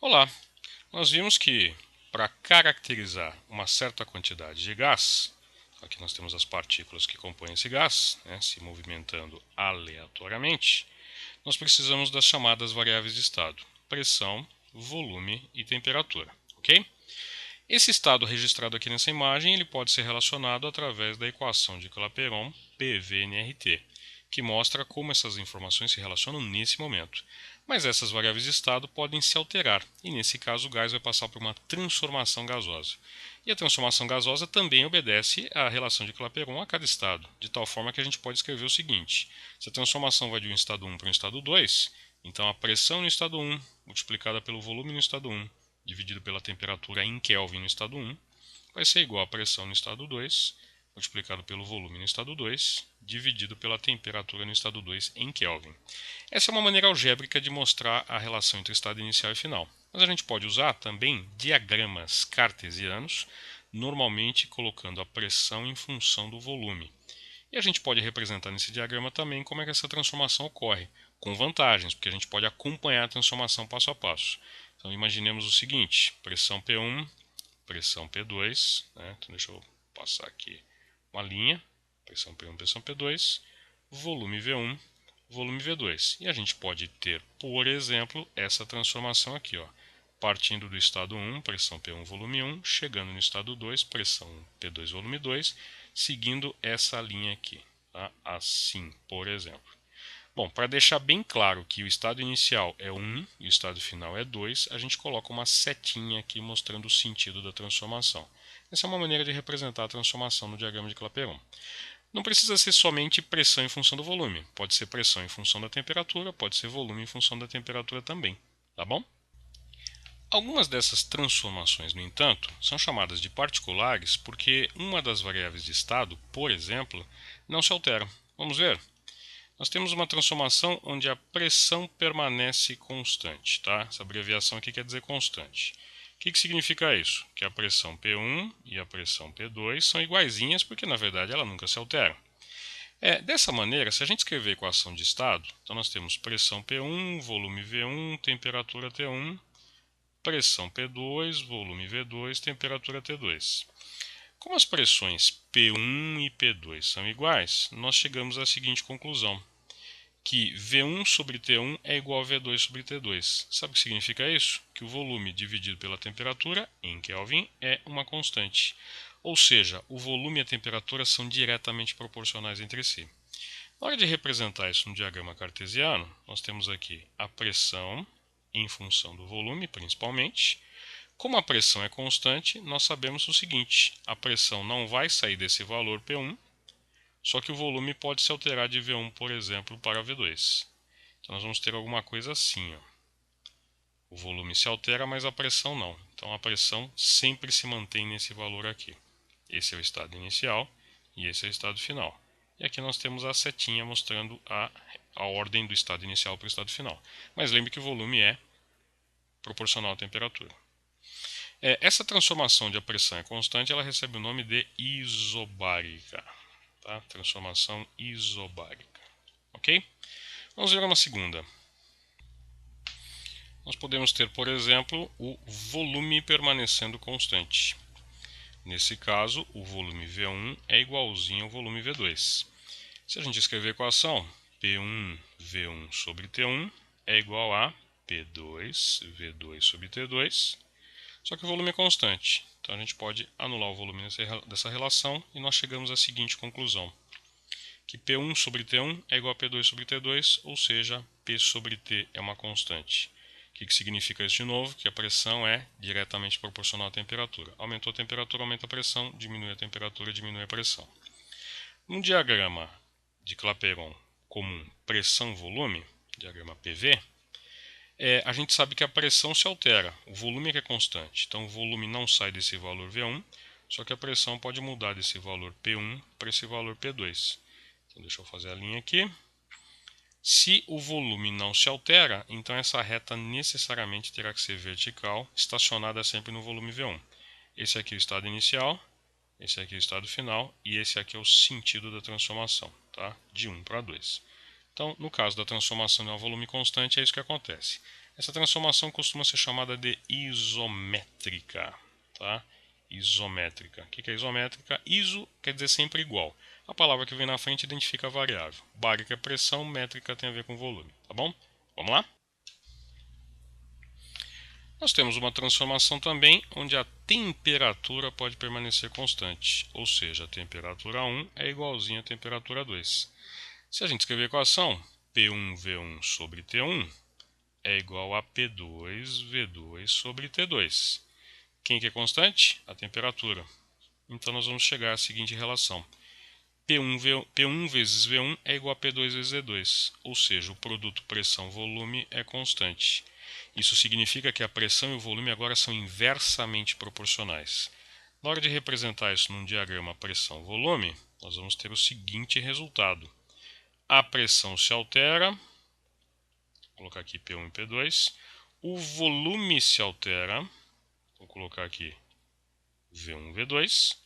Olá, nós vimos que para caracterizar uma certa quantidade de gás, aqui nós temos as partículas que compõem esse gás, se movimentando aleatoriamente, nós precisamos das chamadas variáveis de estado: pressão, volume e temperatura, ok? Esse estado registrado aqui nessa imagem ele pode ser relacionado através da equação de Clapeyron PV-nRT, que mostra como essas informações se relacionam nesse momento. Mas essas variáveis de estado podem se alterar, e nesse caso o gás vai passar por uma transformação gasosa. E a transformação gasosa também obedece à relação de Clapeyron a cada estado, de tal forma que a gente pode escrever o seguinte: se a transformação vai de um estado 1 para um estado 2, então a pressão no estado 1 multiplicada pelo volume no estado 1 dividido pela temperatura em Kelvin no estado 1 vai ser igual à pressão no estado 2 multiplicado pelo volume no estado 2 dividido pela temperatura no estado 2 em Kelvin. Essa é uma maneira algébrica de mostrar a relação entre estado inicial e final. Mas a gente pode usar também diagramas cartesianos, normalmente colocando a pressão em função do volume. E a gente pode representar nesse diagrama também como é que essa transformação ocorre, com vantagens, porque a gente pode acompanhar a transformação passo a passo. Então imaginemos o seguinte: pressão P1, pressão P2, então deixa eu passar aqui uma linha, pressão P1, pressão P2, volume V1, volume V2. E a gente pode ter, por exemplo, essa transformação aqui, partindo do estado 1, pressão P1, volume 1, chegando no estado 2, pressão P2, volume 2, seguindo essa linha aqui, tá? Assim, por exemplo. Bom, para deixar bem claro que o estado inicial é 1 e o estado final é 2, a gente coloca uma setinha aqui mostrando o sentido da transformação. Essa é uma maneira de representar a transformação no diagrama de Clapeyron. Não precisa ser somente pressão em função do volume, pode ser pressão em função da temperatura, pode ser volume em função da temperatura também, tá bom? Algumas dessas transformações, no entanto, são chamadas de particulares porque uma das variáveis de estado, por exemplo, não se altera. Vamos ver? Nós temos uma transformação onde a pressão permanece constante, tá? Essa abreviação aqui quer dizer constante. O que significa isso? Que a pressão P1 e a pressão P2 são iguaizinhas porque, na verdade, ela nunca se altera. Dessa maneira, se a gente escrever a equação de estado, então nós temos pressão P1, volume V1, temperatura T1, pressão P2, volume V2, temperatura T2. Como as pressões P1 e P2 são iguais, nós chegamos à seguinte conclusão: que V1 sobre T1 é igual a V2 sobre T2. Sabe o que significa isso? Que o volume dividido pela temperatura, em Kelvin, é uma constante. Ou seja, o volume e a temperatura são diretamente proporcionais entre si. Na hora de representar isso no diagrama cartesiano, nós temos aqui a pressão em função do volume, principalmente. Como a pressão é constante, nós sabemos o seguinte: a pressão não vai sair desse valor P1, só que o volume pode se alterar de V1, por exemplo, para V2. Então nós vamos ter alguma coisa assim. O volume se altera, mas a pressão não. Então a pressão sempre se mantém nesse valor aqui. Esse é o estado inicial e esse é o estado final. E aqui nós temos a setinha mostrando a ordem do estado inicial para o estado final. Mas lembre que o volume é proporcional à temperatura. Essa transformação de a pressão é constante, ela recebe o nome de isobárica. Tá? Transformação isobárica. Ok? Vamos ver uma segunda. Nós podemos ter, por exemplo, o volume permanecendo constante. Nesse caso, o volume V1 é igualzinho ao volume V2. Se a gente escrever a equação, P1 V1 sobre T1 é igual a P2 V2 sobre T2, só que o volume é constante. Então a gente pode anular o volume dessa relação e nós chegamos à seguinte conclusão: que P1 sobre T1 é igual a P2 sobre T2, ou seja, P sobre T é uma constante. O que significa isso de novo? Que a pressão é diretamente proporcional à temperatura. Aumentou a temperatura, aumenta a pressão, diminui a temperatura, diminui a pressão. No diagrama de Clapeyron comum pressão-volume, diagrama PV, a gente sabe que a pressão se altera, o volume é constante. Então o volume não sai desse valor V1, só que a pressão pode mudar desse valor P1 para esse valor P2. Então deixa eu fazer a linha aqui. Se o volume não se altera, então essa reta necessariamente terá que ser vertical, estacionada sempre no volume V1. Esse aqui é o estado inicial, esse aqui é o estado final e esse aqui é o sentido da transformação, tá? De 1 para 2. Então, no caso da transformação de um volume constante, é isso que acontece. Essa transformação costuma ser chamada de isométrica, tá? Isométrica. O que é isométrica? Iso quer dizer sempre igual. A palavra que vem na frente identifica a variável. Bárica é pressão, métrica tem a ver com volume, tá bom? Vamos lá? Nós temos uma transformação também onde a temperatura pode permanecer constante, ou seja, a temperatura 1 é igualzinha à temperatura 2. Se a gente escrever a equação, P1V1 sobre T1 é igual a P2V2 sobre T2. Quem que é constante? A temperatura. Então nós vamos chegar à seguinte relação. P1 vezes V1 é igual a P2 vezes V2, ou seja, o produto pressão-volume é constante. Isso significa que a pressão e o volume agora são inversamente proporcionais. Na hora de representar isso num diagrama pressão-volume, nós vamos ter o seguinte resultado. A pressão se altera, vou colocar aqui P1 e P2, o volume se altera, vou colocar aqui V1 e V2,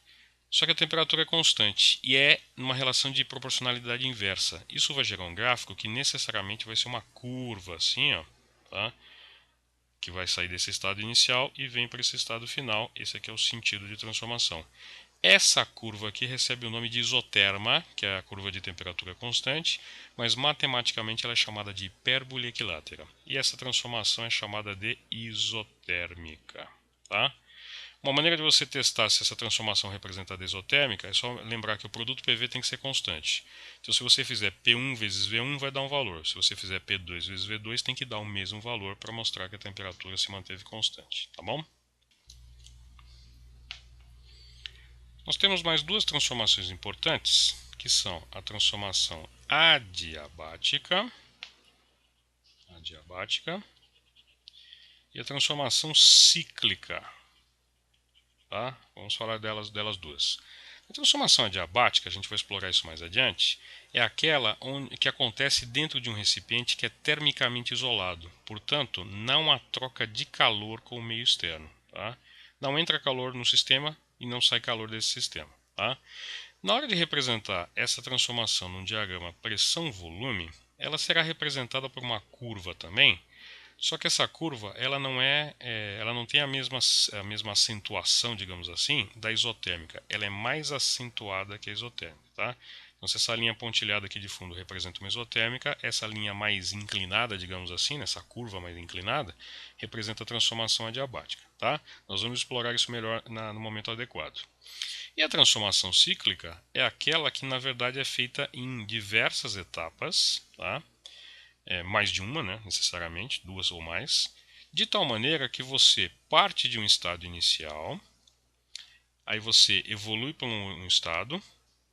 só que a temperatura é constante e é uma relação de proporcionalidade inversa. Isso vai gerar um gráfico que necessariamente vai ser uma curva assim, ó, tá? Que vai sair desse estado inicial e vem para esse estado final. Esse aqui é o sentido de transformação. Essa curva aqui recebe o nome de isoterma, que é a curva de temperatura constante, mas matematicamente ela é chamada de hipérbole equilátera. E essa transformação é chamada de isotérmica, tá? Uma maneira de você testar se essa transformação é representada isotérmica é só lembrar que o produto PV tem que ser constante. Então, se você fizer P1 vezes V1, vai dar um valor. Se você fizer P2 vezes V2, tem que dar o mesmo valor para mostrar que a temperatura se manteve constante. Tá bom? Nós temos mais duas transformações importantes, que são a transformação adiabática e a transformação cíclica. Tá? Vamos falar delas duas. A transformação adiabática, a gente vai explorar isso mais adiante, é aquela que acontece dentro de um recipiente que é termicamente isolado. Portanto, não há troca de calor com o meio externo. Tá? Não entra calor no sistema e não sai calor desse sistema. Tá? Na hora de representar essa transformação num diagrama pressão-volume, ela será representada por uma curva também. Só que essa curva ela não tem a mesma acentuação, digamos assim, da isotérmica. Ela é mais acentuada que a isotérmica, tá? Então, se essa linha pontilhada aqui de fundo representa uma isotérmica, essa linha mais inclinada, digamos assim, essa curva mais inclinada, representa a transformação adiabática, tá? Nós vamos explorar isso melhor no momento adequado. E a transformação cíclica é aquela que, na verdade, é feita em diversas etapas, tá? Mais de uma, né, necessariamente, duas ou mais, de tal maneira que você parte de um estado inicial, aí você evolui para um estado,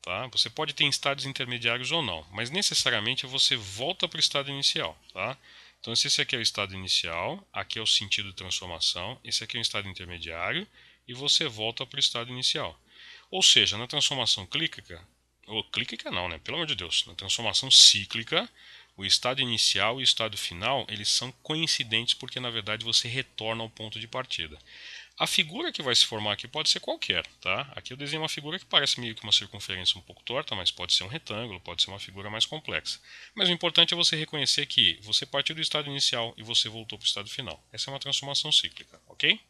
tá? Você pode ter estados intermediários ou não, mas necessariamente você volta para o estado inicial, tá? Então, se esse aqui é o estado inicial, aqui é o sentido de transformação, esse aqui é o estado intermediário, e você volta para o estado inicial. Ou seja, na transformação cíclica, ou cíclica não, né? Pelo amor de Deus, na transformação cíclica, o estado inicial e o estado final, eles são coincidentes porque, na verdade, você retorna ao ponto de partida. A figura que vai se formar aqui pode ser qualquer, tá? Aqui eu desenho uma figura que parece meio que uma circunferência um pouco torta, mas pode ser um retângulo, pode ser uma figura mais complexa. Mas o importante é você reconhecer que você partiu do estado inicial e você voltou para o estado final. Essa é uma transformação cíclica, ok?